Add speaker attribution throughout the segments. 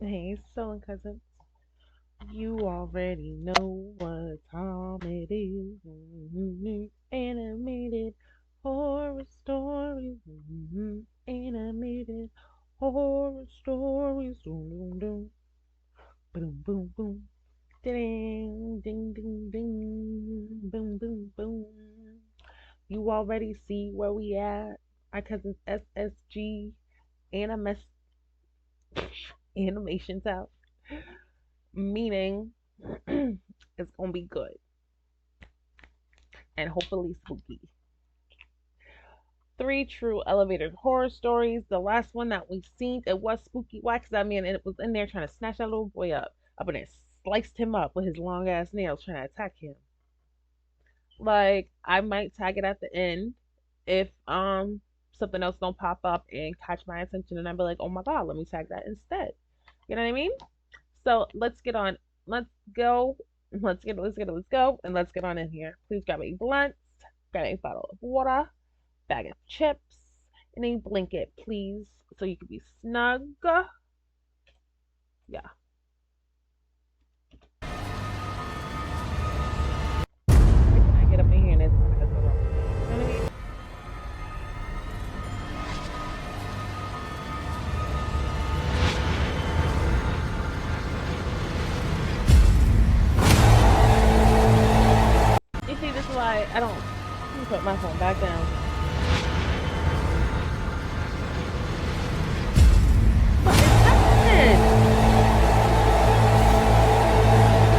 Speaker 1: Hey, stolen cousins. You already know what time it is. Animated horror stories. Animated horror stories. Boom, boom, boom, boom, boom, boom. Ding, ding, ding, ding. Boom, boom, boom. You already see where we at. Our cousins SSG Animes Animations out. Meaning it's gonna be good and hopefully spooky. Three true elevator horror stories. The last one that we seen, it was spooky. Why? Because I mean, it was in there trying to snatch that little boy up and it sliced him up with his long ass nails trying to attack him. Like I might tag it at the end if something else don't pop up and catch my attention, and I'd be like, oh my god, let me tag that instead. You know what I mean? So let's get on. Let's go. Let's go. And let's get on in here. Please grab a blunt, grab a bottle of water, bag of chips, and a blanket, please, so you can be snug. Yeah. Can I get up in here and it's gonna go wrong? You know what I mean? You see, this is why I don't. Let me put my phone back down. What is happening?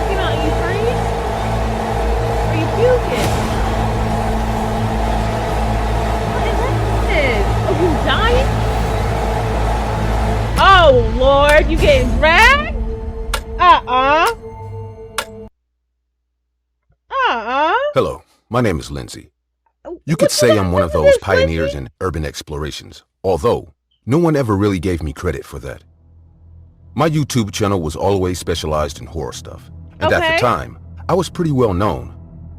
Speaker 1: You know, are you freeze? Are you puking? What is happening? Oh, you dying? Oh Lord, you getting dragged? Uh-uh. Uh-uh.
Speaker 2: Hello, my name is Lindsay. You could
Speaker 1: What you
Speaker 2: say
Speaker 1: got
Speaker 2: I'm one of
Speaker 1: for
Speaker 2: those
Speaker 1: this,
Speaker 2: pioneers
Speaker 1: Lindsay?
Speaker 2: in urban explorations, although no one ever really gave me credit for that. My YouTube channel was always specialized in horror stuff, and at the
Speaker 1: Okay.
Speaker 2: time, I was pretty well known.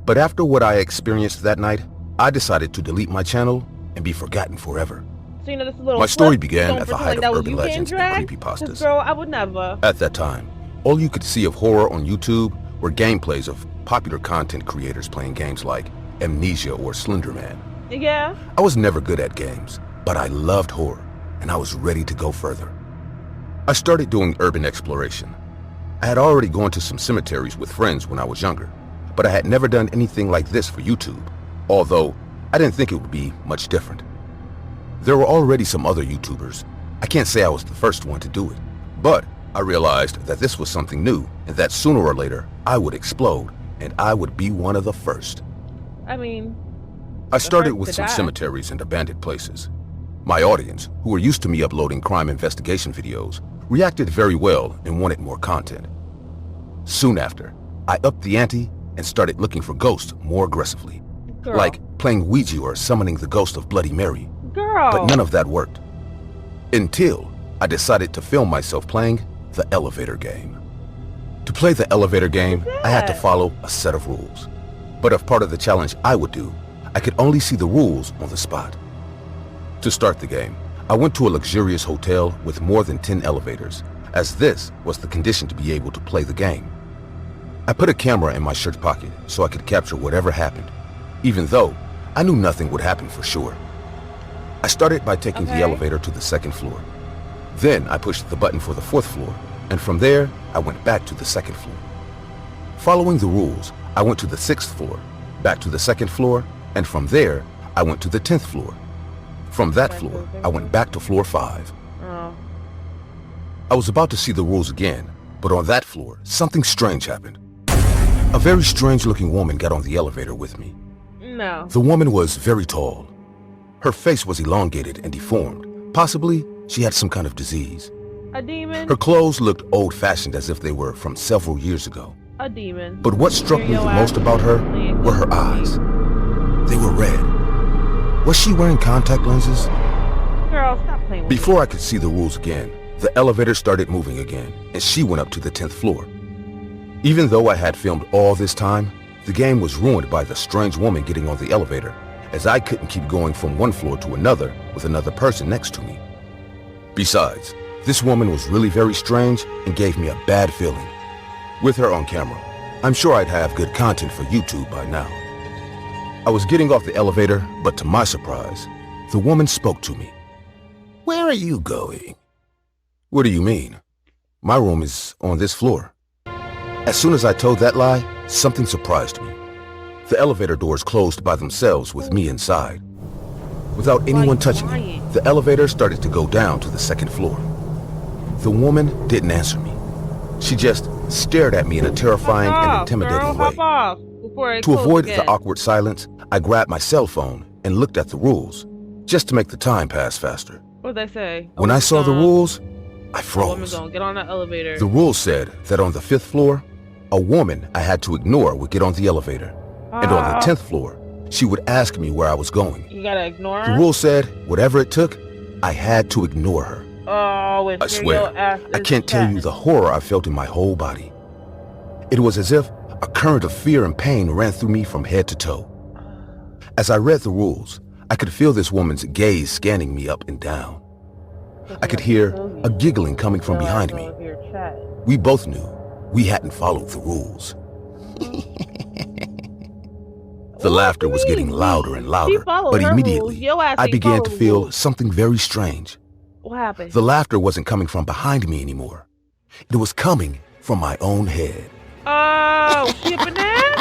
Speaker 2: But after what I experienced that night, I decided to delete my channel and be forgotten forever.
Speaker 1: So you know this little
Speaker 2: My story
Speaker 1: flip,
Speaker 2: began
Speaker 1: don't
Speaker 2: at the
Speaker 1: pretend
Speaker 2: height
Speaker 1: like that
Speaker 2: of
Speaker 1: was
Speaker 2: urban
Speaker 1: you getting
Speaker 2: legends and
Speaker 1: dragged. Cause
Speaker 2: creepypastas.
Speaker 1: girl, I would never.
Speaker 2: At that time, all you could see of horror on YouTube were gameplays of popular content creators playing games like Amnesia or Slender Man.
Speaker 1: Yeah.
Speaker 2: I was never good at games, but I loved horror, and I was ready to go further. I started doing urban exploration. I had already gone to some cemeteries with friends when I was younger, but I had never done anything like this for YouTube, although I didn't think it would be much different. There were already some other YouTubers. I can't say I was the first one to do it, but I realized that this was something new and that sooner or later I would explode and I would be one of the first.
Speaker 1: I mean,
Speaker 2: I started
Speaker 1: first
Speaker 2: with
Speaker 1: to
Speaker 2: some
Speaker 1: die.
Speaker 2: cemeteries and abandoned places. My audience, who were used to me uploading crime investigation videos, reacted very well and wanted more content. Soon after, I upped the ante and started looking for ghosts more aggressively,
Speaker 1: Girl.
Speaker 2: like playing Ouija or summoning the ghost of Bloody Mary,
Speaker 1: Girl.
Speaker 2: but none of that worked. Until I decided to film myself playing the elevator game. To play the elevator game, I had to
Speaker 1: that?
Speaker 2: follow a set of rules. But if part of the challenge I would do, I could only see the rules on the spot. To start the game, I went to a luxurious hotel with more than 10 elevators, as this was the condition to be able to play the game. I put a camera in my shirt pocket so I could capture whatever happened, even though I knew nothing would happen for sure. I started by taking the
Speaker 1: Okay.
Speaker 2: elevator to the second floor. Then I pushed the button for the fourth floor, and from there, I went back to the second floor. Following the rules, I went to the sixth floor, back to the second floor, and from there, I went to the 10th floor. From that
Speaker 1: Back to
Speaker 2: floor,
Speaker 1: the
Speaker 2: I went back to floor 5.
Speaker 1: Oh.
Speaker 2: I was about to see the rules again, but on that floor, something strange happened. A very strange-looking woman got on the elevator with me.
Speaker 1: No.
Speaker 2: The woman was very tall. Her face was elongated and deformed. Possibly, she had some kind of disease.
Speaker 1: A demon.
Speaker 2: Her clothes looked old-fashioned as if they were from several years ago.
Speaker 1: A demon.
Speaker 2: But what struck me
Speaker 1: Here
Speaker 2: the
Speaker 1: your
Speaker 2: most
Speaker 1: ass
Speaker 2: about her
Speaker 1: playing
Speaker 2: were her
Speaker 1: with me.
Speaker 2: eyes. They were red. Was she wearing contact lenses?
Speaker 1: Girl, stop playing with
Speaker 2: Before I could see the rules again, the elevator started moving again, and she went up to the 10th floor. Even though I had filmed all this time, the game was ruined by the strange woman getting on the elevator, as I couldn't keep going from one floor to another with another person next to me. Besides, This woman was really very strange and gave me a bad feeling. With her on camera, I'm sure I'd have good content for YouTube by now. I was getting off the elevator, but to my surprise, the woman spoke to me. "Where are you going?" "What do you mean? My room is on this floor." As soon as I told that lie, something surprised me. The elevator doors closed by themselves with me inside. Without anyone touching it, the elevator started to go down to the second floor. The woman didn't answer me. She just stared at me in a terrifying and intimidating way. To avoid the awkward silence, I grabbed my cell phone and looked at the rules, just to make the time pass faster.
Speaker 1: What'd they say?
Speaker 2: When I saw the rules, I
Speaker 1: A
Speaker 2: froze.
Speaker 1: woman's gonna get on the elevator.
Speaker 2: The rules said that on the 5th floor, a woman I had to ignore would get on the elevator. And on the 10th floor, she would ask me where I was going.
Speaker 1: You gotta ignore her?
Speaker 2: The rule said, whatever it took, I had to ignore her.
Speaker 1: Oh, and
Speaker 2: I swear, I can't tell you the horror I felt in my whole body. It was as if a current of fear and pain ran through me from head to toe. As I read the rules, I could feel this woman's gaze scanning me up and down. I could hear a giggling coming from behind me. We both knew we hadn't followed the rules. The laughter was getting louder and louder, but immediately I began to feel something very strange.
Speaker 1: What happened?
Speaker 2: The laughter wasn't coming from behind me anymore. It was coming from my own head.
Speaker 1: Oh, she up in there?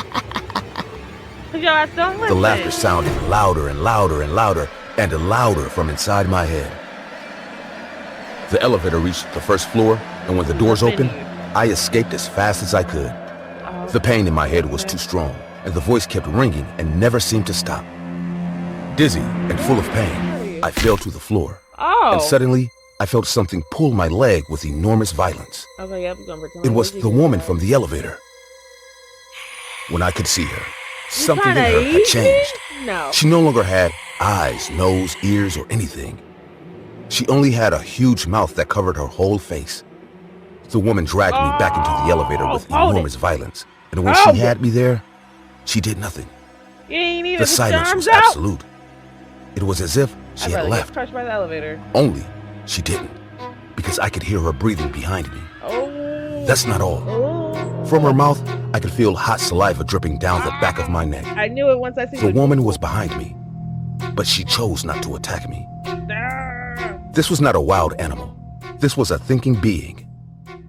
Speaker 1: Your ass don't listen.
Speaker 2: The laughter sounded louder and louder and louder and louder from inside my head. The elevator reached the first floor, and when the doors opened, I escaped as fast as I could. The pain in my head was too strong, and the voice kept ringing and never seemed to stop. Dizzy and full of pain, I fell to the floor.
Speaker 1: Oh.
Speaker 2: And suddenly, I felt something pull my leg with enormous violence.
Speaker 1: Okay, yep,
Speaker 2: it was the woman from the elevator. When I could see her, something in her had changed.
Speaker 1: No.
Speaker 2: She no longer had eyes, nose, ears, or anything. She only had a huge mouth that covered her whole face. The woman dragged me back into the elevator with enormous violence. And when she had me there, she did nothing.
Speaker 1: You ain't even
Speaker 2: the silence was absolute. It was as if she had left.
Speaker 1: Crushed by the elevator.
Speaker 2: Only she didn't, because I could hear her breathing behind me.
Speaker 1: Oh.
Speaker 2: That's not all.
Speaker 1: Oh.
Speaker 2: From her mouth, I could feel hot saliva dripping down the back of my neck.
Speaker 1: I knew it once I seen
Speaker 2: the woman was behind me, but she chose not to attack me. This was not a wild animal. This was a thinking being.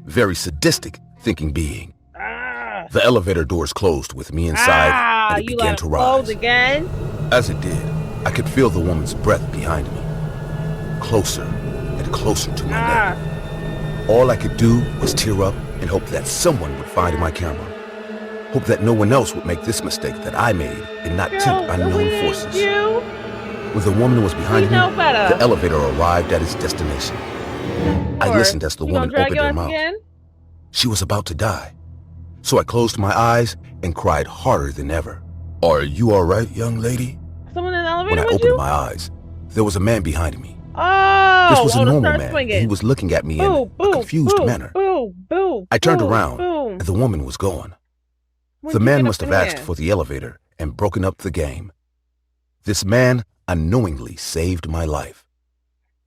Speaker 2: Very sadistic thinking being. The elevator doors closed with me inside, and it began to rise.
Speaker 1: Again?
Speaker 2: As it did, I could feel the woman's breath behind me. Closer and closer to my neck. All I could do was tear up and hope that someone would find my camera. Hope that no one else would make this mistake that I made and not tempt unknown forces. When the woman was behind me, the elevator arrived at its destination. I listened as the woman opened her mouth. She was about to die. So I closed my eyes and cried harder than ever. "Are you all right, young lady?"
Speaker 1: Someone in the elevator
Speaker 2: When I opened my eyes, there was a man behind me.
Speaker 1: Oh,
Speaker 2: this was a normal man. He was looking at me in a confused manner. I turned around, and the woman was gone. The man must have asked for the elevator and broken up the game. This man unknowingly saved my life.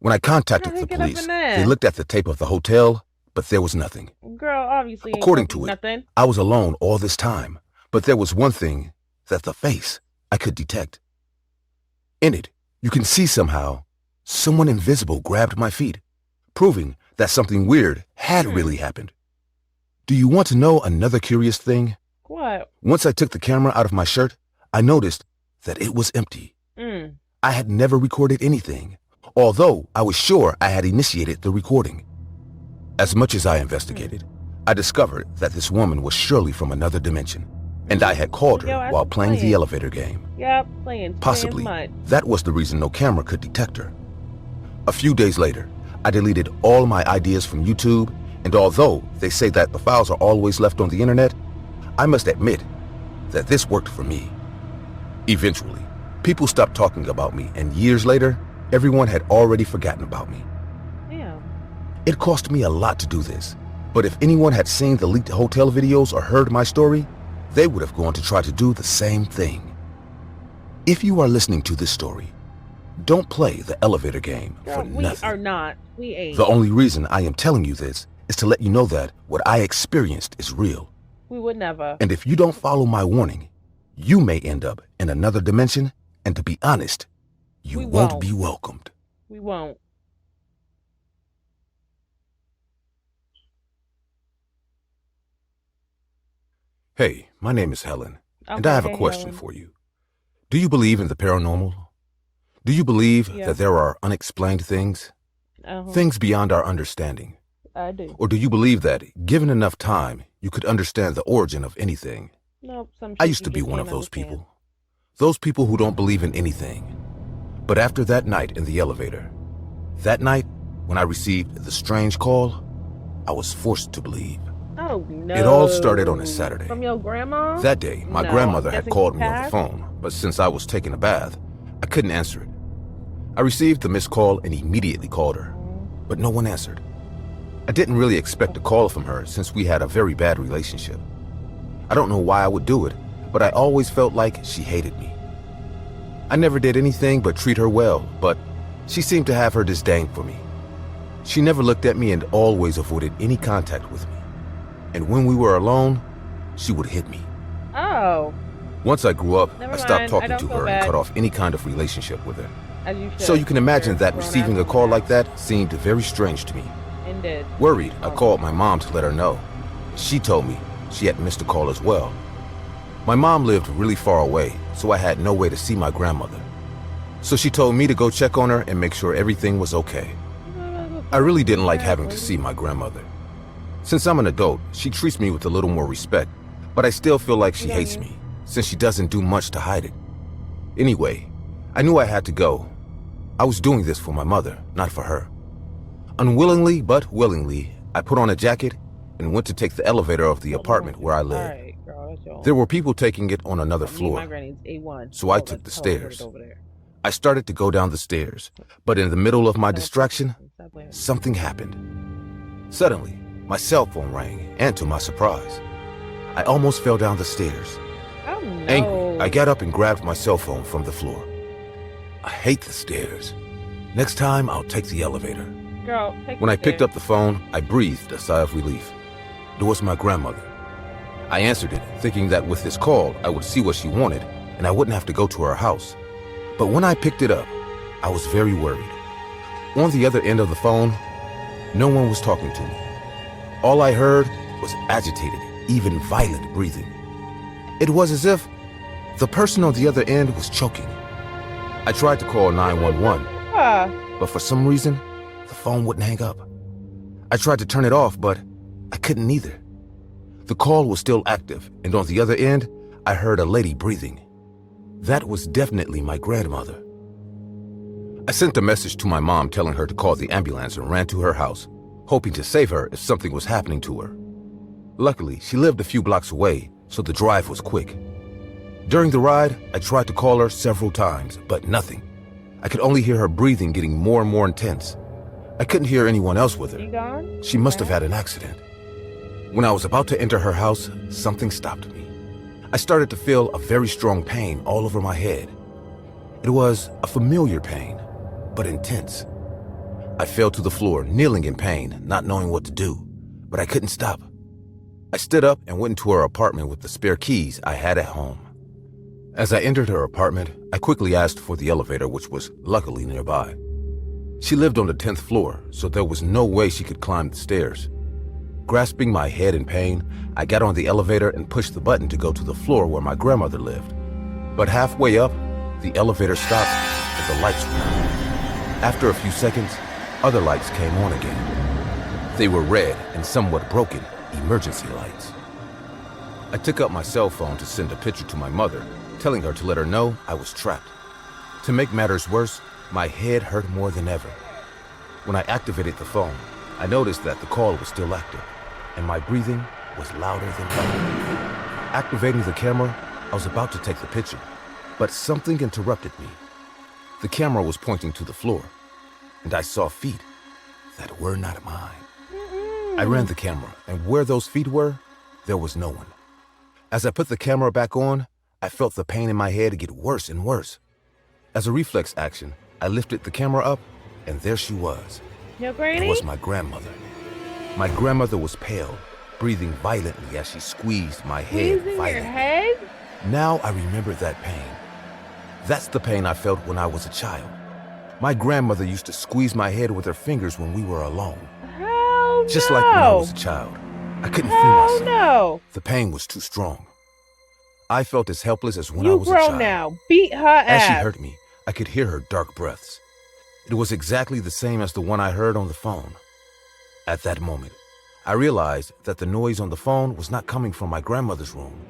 Speaker 2: When I contacted the police, they looked at the tape of the hotel, but there was nothing.
Speaker 1: Girl, obviously
Speaker 2: according to it, I was alone all this time, but there was one thing, that the face I could detect. In it, you can see somehow, someone invisible grabbed my feet, proving that something weird had really happened. Do you want to know another curious thing?
Speaker 1: What?
Speaker 2: Once I took the camera out of my shirt, I noticed that it was empty. I had never recorded anything, although I was sure I had initiated the recording. As much as I investigated, I discovered that this woman was surely from another dimension, and I had called her while playing the elevator game.
Speaker 1: Yep, playing.
Speaker 2: Possibly, that was the reason no camera could detect her. A few days later, I deleted all my ideas from YouTube, and although they say that the files are always left on the internet, I must admit that this worked for me. Eventually, people stopped talking about me, and years later, everyone had already forgotten about me.
Speaker 1: Yeah.
Speaker 2: It cost me a lot to do this, but if anyone had seen the leaked hotel videos or heard my story, they would have gone to try to do the same thing. If you are listening to this story, Don't play the elevator game
Speaker 1: Girl,
Speaker 2: for
Speaker 1: we
Speaker 2: nothing.
Speaker 1: are not. We ain't.
Speaker 2: The only reason I am telling you this is to let you know that what I experienced is real.
Speaker 1: We would never.
Speaker 2: And if you don't follow my warning, you may end up in another dimension, and to be honest, you
Speaker 1: We
Speaker 2: won't
Speaker 1: won't.
Speaker 2: be welcomed.
Speaker 1: We won't.
Speaker 2: Hey, my name is Helen, and
Speaker 1: Okay,
Speaker 2: I have a
Speaker 1: hey,
Speaker 2: question
Speaker 1: Helen.
Speaker 2: for you. Do you believe in the paranormal? Do you believe
Speaker 1: Yeah.
Speaker 2: that there are unexplained things?
Speaker 1: Uh-huh.
Speaker 2: Things beyond our understanding?
Speaker 1: I do.
Speaker 2: Or do you believe that, given enough time, you could understand the origin of anything?
Speaker 1: Nope. Some
Speaker 2: I
Speaker 1: shit
Speaker 2: used to
Speaker 1: you
Speaker 2: be
Speaker 1: just
Speaker 2: one of
Speaker 1: can't
Speaker 2: those
Speaker 1: understand.
Speaker 2: people. Those people who don't believe in anything. But after that night in the elevator, that night when I received the strange call, I was forced to believe.
Speaker 1: Oh no.
Speaker 2: It all started on a Saturday.
Speaker 1: From your grandma?
Speaker 2: That day, my
Speaker 1: No,
Speaker 2: grandmother
Speaker 1: I'm
Speaker 2: had
Speaker 1: guessing
Speaker 2: called
Speaker 1: she
Speaker 2: me on the
Speaker 1: passed?
Speaker 2: phone, but since I was taking a bath, I couldn't answer it. I received the missed call and immediately called her, but no one answered. I didn't really expect a call from her since we had a very bad relationship. I don't know why I would do it, but I always felt like she hated me. I never did anything but treat her well, but she seemed to have her disdain for me. She never looked at me and always avoided any contact with me. And when we were alone, she would hit me.
Speaker 1: Oh,
Speaker 2: Once I grew up,
Speaker 1: Never
Speaker 2: I stopped
Speaker 1: mind. I
Speaker 2: talking
Speaker 1: don't
Speaker 2: to
Speaker 1: feel
Speaker 2: her and
Speaker 1: bad.
Speaker 2: cut off any kind of relationship with her.
Speaker 1: as you should.
Speaker 2: So you can imagine
Speaker 1: You're
Speaker 2: that
Speaker 1: grown
Speaker 2: receiving a
Speaker 1: ass
Speaker 2: call
Speaker 1: now.
Speaker 2: like that seemed very strange to me.
Speaker 1: And did.
Speaker 2: Worried, I
Speaker 1: Oh.
Speaker 2: called my mom to let her know. She told me she had missed a call as well. My mom lived really far away, so I had no way to see my grandmother. So she told me to go check on her and make sure everything was okay. I really didn't like having to see my grandmother. Since I'm an adult, she treats me with a little more respect, but I still feel like she hates me, since she doesn't do much to hide it. Anyway, I knew I had to go. I was doing this for my mother, not for her. Unwillingly but willingly, I put on a jacket and went to take the elevator of the apartment where I lived.
Speaker 1: Alright, girl, that's your
Speaker 2: There were people taking it on another
Speaker 1: Me and
Speaker 2: floor.
Speaker 1: My granny's A1.
Speaker 2: So I
Speaker 1: Oh,
Speaker 2: took the
Speaker 1: let's tell her to put it
Speaker 2: stairs.
Speaker 1: over there.
Speaker 2: I started to go down the stairs, but in the middle of my distraction,
Speaker 1: Stop playing.
Speaker 2: something happened. Suddenly, my cell phone rang, and to my surprise, I almost fell down the stairs.
Speaker 1: Oh no.
Speaker 2: Angry, I got up and grabbed my cell phone from the floor. I hate the stairs. Next time, I'll take the elevator.
Speaker 1: Girl, take
Speaker 2: When
Speaker 1: the
Speaker 2: I picked
Speaker 1: stairs.
Speaker 2: up the phone, I breathed a sigh of relief. It was my grandmother. I answered it, thinking that with this call, I would see what she wanted, and I wouldn't have to go to her house. But when I picked it up, I was very worried. On the other end of the phone, no one was talking to me. All I heard was agitated, even violent breathing. It was as if the person on the other end was choking. I tried to call 911,
Speaker 1: Ah,
Speaker 2: but for some reason, the phone wouldn't hang up. I tried to turn it off, but I couldn't either. The call was still active, and on the other end, I heard a lady breathing. That was definitely my grandmother. I sent a message to my mom telling her to call the ambulance and ran to her house, hoping to save her if something was happening to her. Luckily, she lived a few blocks away, so the drive was quick. During the ride, I tried to call her several times, but nothing. I could only hear her breathing getting more and more intense. I couldn't hear anyone else with
Speaker 1: you
Speaker 2: her.
Speaker 1: gone?
Speaker 2: She must have had an accident. When I was about to enter her house, something stopped me. I started to feel a very strong pain all over my head. It was a familiar pain, but intense. I fell to the floor, kneeling in pain, not knowing what to do, but I couldn't stop. I stood up and went into her apartment with the spare keys I had at home. As I entered her apartment, I quickly asked for the elevator, which was luckily nearby. She lived on the 10th floor, so there was no way she could climb the stairs. Grasping my head in pain, I got on the elevator and pushed the button to go to the floor where my grandmother lived. But halfway up, the elevator stopped and the lights went on. After a few seconds, other lights came on again. They were red and somewhat broken emergency lights. I took up my cell phone to send a picture to my mother, telling her to let her know I was trapped. To make matters worse, my head hurt more than ever. When I activated the phone, I noticed that the call was still active, and my breathing was louder than ever. Activating the camera, I was about to take the picture, but something interrupted me. The camera was pointing to the floor, and I saw feet that were not mine. I ran the camera, and where those feet were, there was no one. As I put the camera back on, I felt the pain in my head get worse and worse. As a reflex action, I lifted the camera up, and there she was.
Speaker 1: Your
Speaker 2: It
Speaker 1: granny?
Speaker 2: was my grandmother. My grandmother was pale, breathing violently as she squeezed my head
Speaker 1: Squeezing your
Speaker 2: violently.
Speaker 1: head?
Speaker 2: Now I remember that pain. That's the pain I felt when I was a child. My grandmother used to squeeze my head with her fingers when we were alone.
Speaker 1: Hell no.
Speaker 2: Just like when I was a child. I couldn't free
Speaker 1: Hell
Speaker 2: myself.
Speaker 1: no.
Speaker 2: The pain was too strong. I felt as helpless as when I
Speaker 1: You
Speaker 2: was a
Speaker 1: grown
Speaker 2: child.
Speaker 1: now. Beat her
Speaker 2: As she
Speaker 1: ass.
Speaker 2: hurt me, I could hear her dark breaths. It was exactly the same as the one I heard on the phone. At that moment, I realized that the noise on the phone was not coming from my grandmother's room.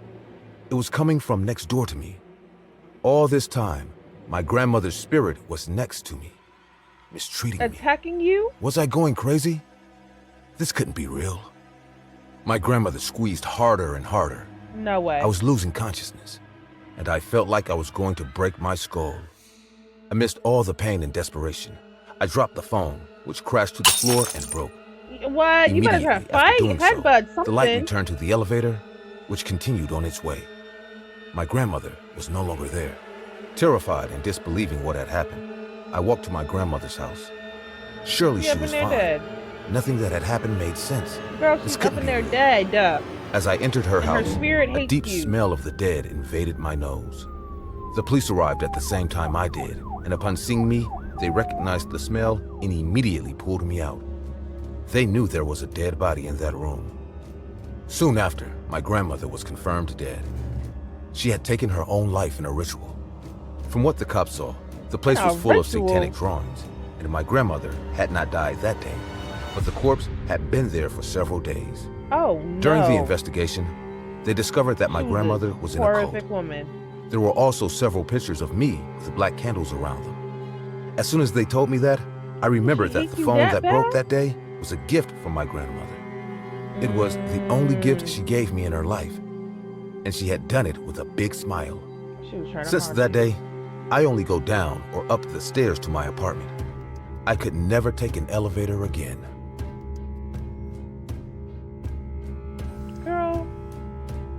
Speaker 2: It was coming from next door to me. All this time, my grandmother's spirit was next to me, mistreating me.
Speaker 1: Attacking you?
Speaker 2: Was I going crazy? This couldn't be real. My grandmother squeezed harder and harder.
Speaker 1: No way.
Speaker 2: I was losing consciousness, and I felt like I was going to break my skull. Amidst all the pain and desperation, I dropped the phone, which crashed to the floor and broke.
Speaker 1: What? You better try to
Speaker 2: Immediately
Speaker 1: fight?
Speaker 2: after doing so,
Speaker 1: Headbutt something.
Speaker 2: the light returned to the elevator, which continued on its way. My grandmother was no longer there. Terrified and disbelieving what had happened, I walked to my grandmother's house. Surely
Speaker 1: She
Speaker 2: she
Speaker 1: up
Speaker 2: was
Speaker 1: in there
Speaker 2: fine.
Speaker 1: dead.
Speaker 2: Nothing that had happened made sense.
Speaker 1: Girl,
Speaker 2: This
Speaker 1: she's up
Speaker 2: couldn't
Speaker 1: in
Speaker 2: be
Speaker 1: there
Speaker 2: real.
Speaker 1: dead. Duh.
Speaker 2: As I entered her
Speaker 1: And her
Speaker 2: house,
Speaker 1: spirit
Speaker 2: a
Speaker 1: hates
Speaker 2: deep
Speaker 1: you.
Speaker 2: smell of the dead invaded my nose. The police arrived at the same time I did, and upon seeing me, they recognized the smell and immediately pulled me out. They knew there was a dead body in that room. Soon after, my grandmother was confirmed dead. She had taken her own life in a ritual. From what the cops saw, the place
Speaker 1: A
Speaker 2: was full of
Speaker 1: ritual?
Speaker 2: satanic drawings, and my grandmother had not died that day, but the corpse had been there for several days.
Speaker 1: Oh, no.
Speaker 2: During the investigation, they discovered that my
Speaker 1: She was
Speaker 2: grandmother was in a cult.
Speaker 1: horrific woman.
Speaker 2: There were also several pictures of me with black candles around them. As soon as they told me that, I remembered
Speaker 1: She
Speaker 2: that
Speaker 1: hate
Speaker 2: the
Speaker 1: you
Speaker 2: phone
Speaker 1: that
Speaker 2: that broke
Speaker 1: bad?
Speaker 2: that day was a gift from my grandmother. It was the only gift she gave me in her life, and she had done it with a big smile.
Speaker 1: She was trying to
Speaker 2: Since
Speaker 1: harm
Speaker 2: that
Speaker 1: you.
Speaker 2: day, I only go down or up the stairs to my apartment. I could never take an elevator again.
Speaker 1: Girl.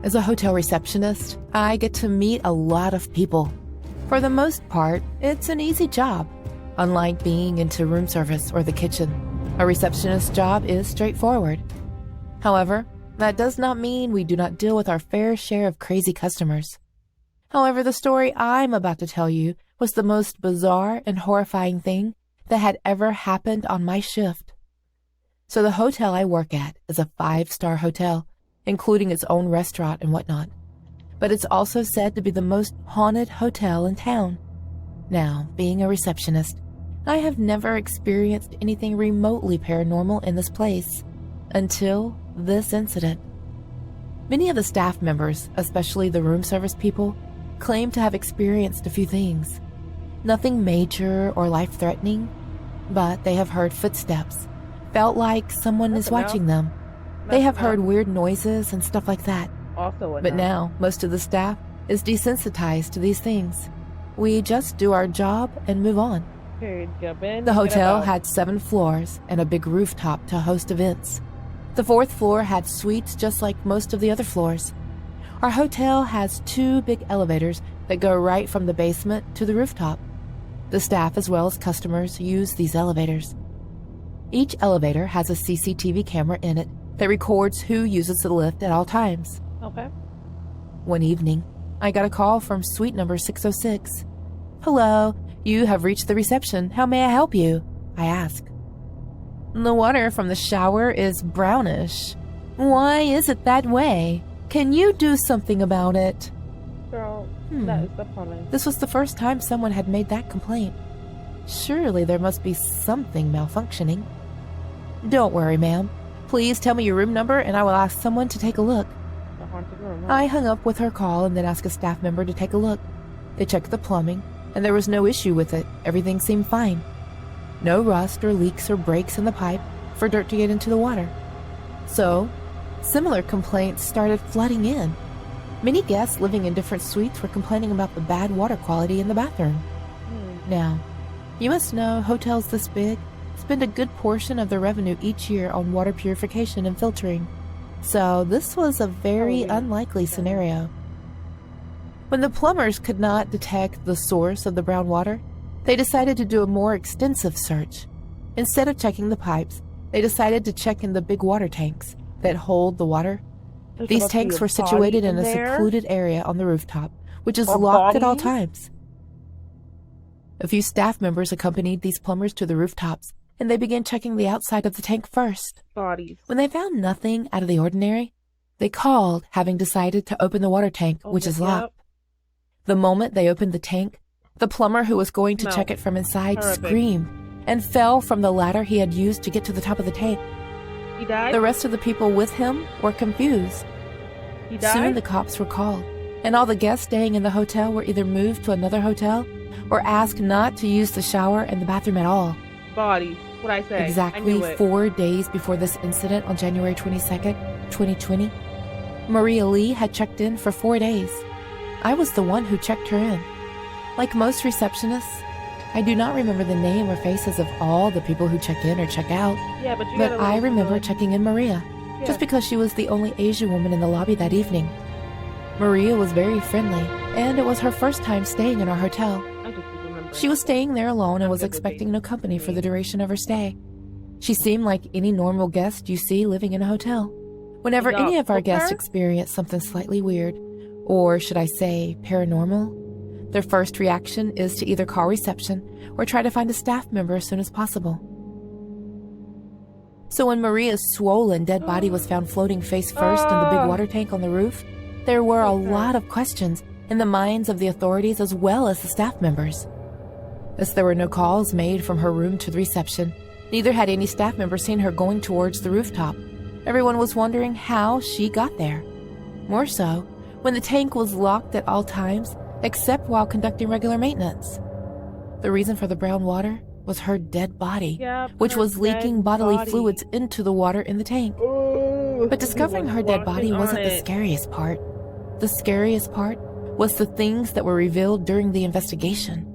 Speaker 3: As a hotel receptionist, I get to meet a lot of people. For the most part, it's an easy job. Unlike being into room service or the kitchen, a receptionist's job is straightforward. However, that does not mean we do not deal with our fair share of crazy customers. However, the story I'm about to tell you was the most bizarre and horrifying thing that had ever happened on my shift. So the hotel I work at is a 5-star hotel, including its own restaurant and whatnot. But it's also said to be the most haunted hotel in town. Now, being a receptionist, I have never experienced anything remotely paranormal in this place until this incident. Many of the staff members, especially the room service people, claim to have experienced a few things. Nothing major or life-threatening, but they have heard footsteps, felt like someone
Speaker 1: That's
Speaker 3: is watching them. They
Speaker 1: That's
Speaker 3: have heard
Speaker 1: enough.
Speaker 3: weird noises and stuff like that.
Speaker 1: Also
Speaker 3: But
Speaker 1: enough.
Speaker 3: now, most of the staff is desensitized to these things. We just do our job and move on.
Speaker 1: Period. Get up in,
Speaker 3: The
Speaker 1: get
Speaker 3: hotel
Speaker 1: out.
Speaker 3: had 7 floors and a big rooftop to host events. The 4th floor had suites just like most of the other floors. Our hotel has 2 big elevators that go right from the basement to the rooftop. The staff as well as customers use these elevators. Each elevator has a CCTV camera in it that records who uses the lift at all times.
Speaker 1: Okay.
Speaker 3: One evening, I got a call from suite number 606. "Hello, you have reached the reception. How may I help you?" I asked. "The water from the shower is brownish. Why is it that way? Can you do something about it?"
Speaker 1: Girl,
Speaker 3: Hmm.
Speaker 1: that is the plumbing.
Speaker 3: This was the first time someone had made that complaint. Surely there must be something malfunctioning. "Don't worry, ma'am. Please tell me your room number and I will ask someone to take a look."
Speaker 1: The haunted room. Huh?
Speaker 3: I hung up with her call and then asked a staff member to take a look. They checked the plumbing, and there was no issue with it. Everything seemed fine. No rust or leaks or breaks in the pipe for dirt to get into the water. So, similar complaints started flooding in. Many guests living in different suites were complaining about the bad water quality in the bathroom. Now, you must know hotels this big spend a good portion of their revenue each year on water purification and filtering. So this was a very
Speaker 1: Holy
Speaker 3: unlikely
Speaker 1: cow.
Speaker 3: scenario. When the plumbers could not detect the source of the brown water, They decided to do a more extensive search. Instead of checking the pipes, they decided to check in the big water tanks that hold the water.
Speaker 1: There's
Speaker 3: These
Speaker 1: supposed to be
Speaker 3: tanks
Speaker 1: a
Speaker 3: were situated
Speaker 1: body
Speaker 3: in a
Speaker 1: there?
Speaker 3: secluded area on the rooftop, which is
Speaker 1: Or
Speaker 3: locked at all
Speaker 1: bodies?
Speaker 3: times. A few staff members accompanied these plumbers to the rooftops, and they began checking the outside of the tank first.
Speaker 1: Bodies.
Speaker 3: When they found nothing out of the ordinary, they called, having decided to open the water tank, which is locked. The moment they opened the tank, the plumber who was going to
Speaker 1: No.
Speaker 3: check it from inside
Speaker 1: Horrific.
Speaker 3: screamed and fell from the ladder he had used to get to the top of the tank.
Speaker 1: He died?
Speaker 3: The rest of the people with him were confused.
Speaker 1: He died?
Speaker 3: Soon the cops were called, and all the guests staying in the hotel were either moved to another hotel or asked not to use the shower and the bathroom at all.
Speaker 1: Bodies. What'd I say? I
Speaker 3: Exactly
Speaker 1: knew it.
Speaker 3: 4 days before this incident on January 22nd, 2020, Maria Lee had checked in for 4 days. I was the one who checked her in. Like most receptionists, I do not remember the name or faces of all the people who check in or check out,
Speaker 1: Yeah, but you
Speaker 3: but
Speaker 1: gotta
Speaker 3: I
Speaker 1: let
Speaker 3: remember
Speaker 1: know.
Speaker 3: checking in Maria,
Speaker 1: Yeah.
Speaker 3: just because she was the only Asian woman in the lobby that evening. Maria was very friendly, and it was her first time staying in our hotel.
Speaker 1: I just remember.
Speaker 3: She was staying there alone and was
Speaker 1: I'm good with
Speaker 3: expecting
Speaker 1: being
Speaker 3: no company for the duration of her stay. She seemed like any normal guest you see living in a hotel. Whenever
Speaker 1: Did y'all
Speaker 3: any of our
Speaker 1: cook
Speaker 3: guests
Speaker 1: her?
Speaker 3: experience something slightly weird, or should I say paranormal, their first reaction is to either call reception or try to find a staff member as soon as possible. So when Maria's swollen dead body was found floating face first in the big water tank on the roof, there were a lot of questions in the minds of the authorities as well as the staff members. As there were no calls made from her room to the reception, neither had any staff member seen her going towards the rooftop. Everyone was wondering how she got there. More so, when the tank was locked at all times, except while conducting regular maintenance. The reason for the brown water was her dead body,
Speaker 1: Yeah,
Speaker 3: which
Speaker 1: her
Speaker 3: was leaking
Speaker 1: dead
Speaker 3: bodily
Speaker 1: body.
Speaker 3: fluids into the water in the tank.
Speaker 1: Ooh,
Speaker 3: But discovering her dead body
Speaker 1: walking
Speaker 3: wasn't
Speaker 1: on
Speaker 3: the
Speaker 1: it.
Speaker 3: scariest part. The scariest part was the things that were revealed during the investigation.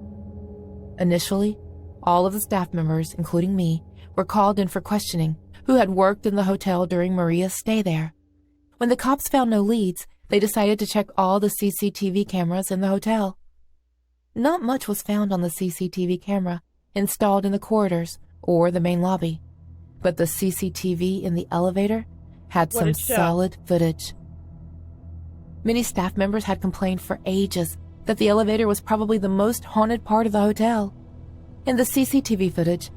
Speaker 3: Initially, all of the staff members, including me, were called in for questioning who had worked in the hotel during Maria's stay there. When the cops found no leads, they decided to check all the CCTV cameras in the hotel. Not much was found on the CCTV camera installed in the corridors or the main lobby, but the CCTV in the elevator had
Speaker 1: What
Speaker 3: some
Speaker 1: it show?
Speaker 3: solid footage. Many staff members had complained for ages that the elevator was probably the most haunted part of the hotel. In the CCTV footage,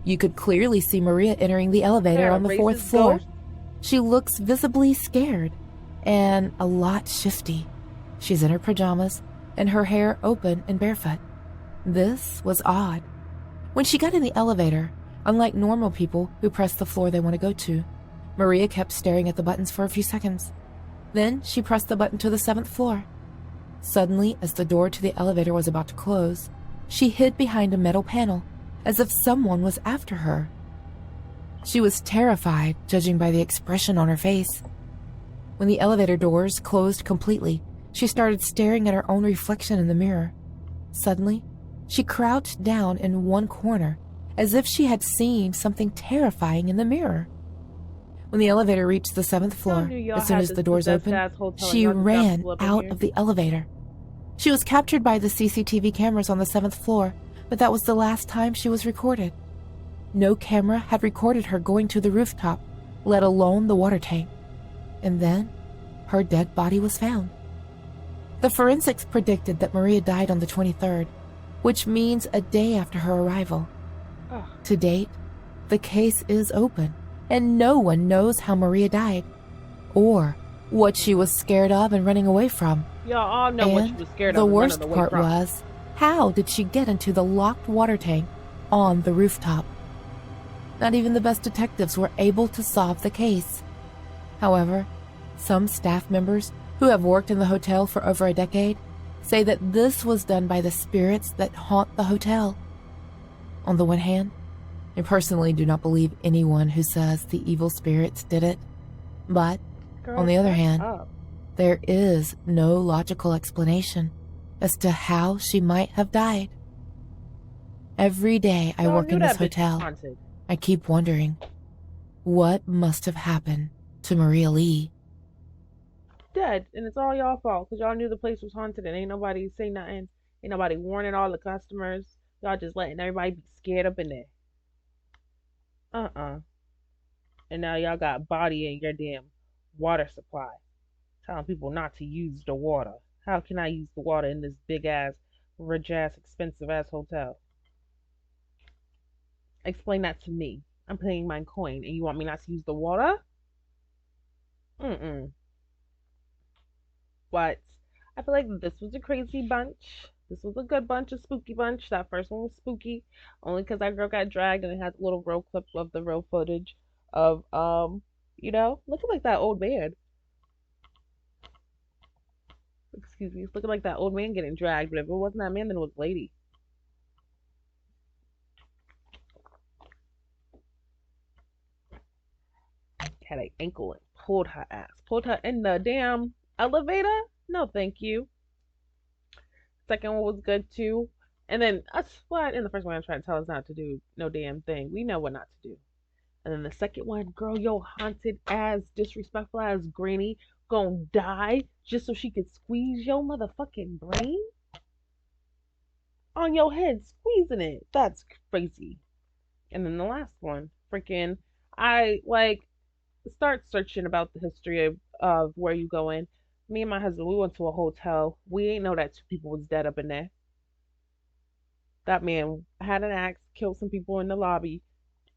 Speaker 3: you could clearly see Maria entering the elevator
Speaker 1: There,
Speaker 3: on the
Speaker 1: racist
Speaker 3: 4th floor.
Speaker 1: ghost?
Speaker 3: She looks visibly scared and a lot shifty. She's in her pajamas and her hair open and barefoot. This was odd. When she got in the elevator, unlike normal people who press the floor they want to go to, Maria kept staring at the buttons for a few seconds. Then she pressed the button to the 7th floor. Suddenly, as the door to the elevator was about to close, she hid behind a metal panel, as if someone was after her. She was terrified, judging by the expression on her face. When the elevator doors closed completely, she started staring at her own reflection in the mirror. Suddenly, she crouched down in one corner, as if she had seen something terrifying in the mirror. When the elevator reached the 7th floor,
Speaker 1: knew y'all
Speaker 3: as soon
Speaker 1: had
Speaker 3: as
Speaker 1: this
Speaker 3: the doors
Speaker 1: possessed
Speaker 3: opened,
Speaker 1: ass hotel and
Speaker 3: she
Speaker 1: y'all just got
Speaker 3: ran
Speaker 1: pulled up in
Speaker 3: out
Speaker 1: here?
Speaker 3: of the elevator. She was captured by the CCTV cameras on the 7th floor, but that was the last time she was recorded. No camera had recorded her going to the rooftop, let alone the water tank. And then, her dead body was found. The forensics predicted that Maria died on the 23rd, which means a day after her arrival.
Speaker 1: Ugh.
Speaker 3: To date, the case is open, and no one knows how Maria died, or what she was scared of and running away from.
Speaker 1: Y'all all know what she
Speaker 3: And
Speaker 1: was scared
Speaker 3: the
Speaker 1: of. and
Speaker 3: worst
Speaker 1: running away
Speaker 3: part
Speaker 1: from.
Speaker 3: was, how did she get into the locked water tank on the rooftop? Not even the best detectives were able to solve the case. However, some staff members who have worked in the hotel for over a decade say that this was done by the spirits that haunt the hotel. On the one hand, I personally do not believe anyone who says the evil spirits did it. But,
Speaker 1: Girl,
Speaker 3: on the other
Speaker 1: shut
Speaker 3: hand,
Speaker 1: up.
Speaker 3: there is no logical explanation as to how she might have died. Every day I
Speaker 1: Y'all
Speaker 3: work
Speaker 1: knew
Speaker 3: in this
Speaker 1: that bitch was
Speaker 3: hotel,
Speaker 1: haunted.
Speaker 3: I keep wondering, what must have happened to Maria Lee?
Speaker 1: Dead, and it's all y'all fault because y'all knew the place was haunted and ain't nobody say nothing. Ain't nobody warning all the customers. Y'all just letting everybody be scared up in there. Uh-uh. And now y'all got body in your damn water supply. Telling people not to use the water. How can I use the water in this big ass, rich ass, expensive ass hotel? Explain that to me. I'm paying my coin and you want me not to use the water? Mm-mm. But I feel like this was a crazy bunch. This was a good bunch, a spooky bunch. That first one was spooky, only because that girl got dragged and it had a little real clip of the real footage of looking like that old man. Excuse me, it's looking like that old man getting dragged. But if it wasn't that man, then it was lady. Had an ankle and pulled her ass, pulled her in the damn elevator. No, thank you. Second one was good too. And then us what in the first one I'm trying to tell us not to do no damn thing. We know what not to do. And then the second one, girl, yo haunted ass, disrespectful ass granny gonna die just so she could squeeze your motherfucking brain on your head, squeezing it. That's crazy. And then the last one, freaking, I like start searching about the history of where you going. Me and my husband, we went to a hotel. We ain't know that two people was dead up in there. That man had an axe, killed some people in the lobby,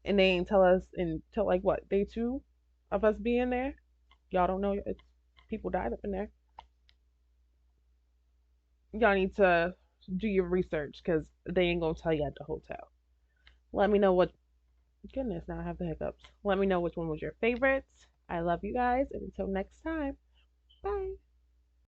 Speaker 1: and they ain't tell us until like what, day two of us being there. Y'all don't know it's people died up in there. Y'all need to do your research because they ain't gonna tell you at the hotel. Let me know what. Goodness, now I have the hiccups. Let me know which one was your favorite. I love you guys, and until next time, bye.